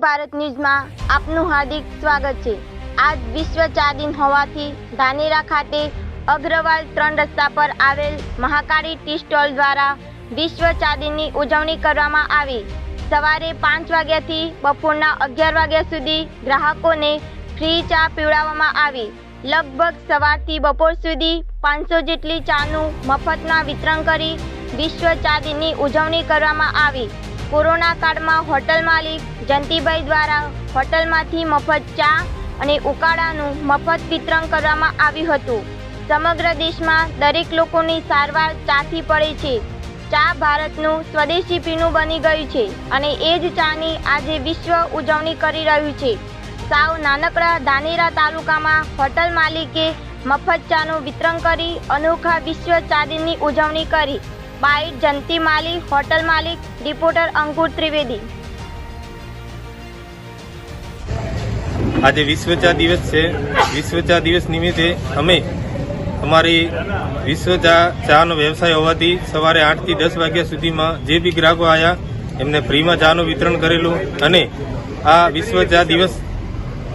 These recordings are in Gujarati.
ભારત ન્યૂઝમાં આપનું હાર્દિક સ્વાગત છે। આજ વિશ્વ ચા દિન હોવાથી ધાનેરા ખાતે અગ્રવાલ 3 રસ્તા પર આવેલ મહાકાળી ટી સ્ટોલ દ્વારા વિશ્વ ચા દિનની ઉજવણી કરવામાં આવી। સવારે 5 વાગ્યાથી બપોરના 11 વાગ્યા સુધી ગ્રાહકોને ફ્રી ચા પીવડાવવામાં આવી। લગભગ સવારથી બપોર સુધી 500 જેટલી ચાનું મફતમાં વિતરણ કરી વિશ્વ ચા દિનની ઉજવણી કરવામાં આવી। કોરોના કાળમાં હોટલ માલિક જયંતિભાઈ દ્વારા હોટલમાંથી મફત ચા અને ઉકાળાનું મફત વિતરણ કરવામાં આવ્યું હતું। સમગ્ર દેશમાં દરેક લોકોની સારવાર ચાથી પડે છે। ચા ભારતનું સ્વદેશી પીણું બની ગયું છે અને એ જ ચાની આજે વિશ્વ ઉજવણી કરી રહ્યું છે। સાવ નાનકડા ધાનેરા તાલુકામાં હોટલ માલિકે મફત ચાનું વિતરણ કરી અનોખા વિશ્વ ચા દિનની ઉજવણી કરી। બાય જયંતિ માલી, હોટલ માલિક, રિપોર્ટર અંકુર ત્રિવેદી। આજે વિશ્વ ચા દિવસ છે। વિશ્વ ચા દિવસ નિમિત્તે અમે અમારી વિશ્વ ચાનો વ્યવસાય હોવાથી સવારે 8 થી 10 વાગ્યા સુધીમાં જે બી ગ્રાહકો આવ્યા એમને ફ્રીમાં ચાનું વિતરણ કરેલું અને આ વિશ્વ ચા દિવસ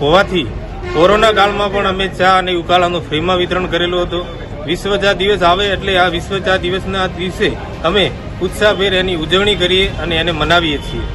હોવાથી કોરોના કાળમાં પણ અમે ચા અને ઉકાળાનું ફ્રીમાં વિતરણ કરેલું હતું। વિશ્વ ચા દિવસ આવે એટલે આ વિશ્વ ચા દિવસના દિવસે અમે ઉત્સાહભેર એની ઉજવણી કરીએ અને એને મનાવીએ છીએ।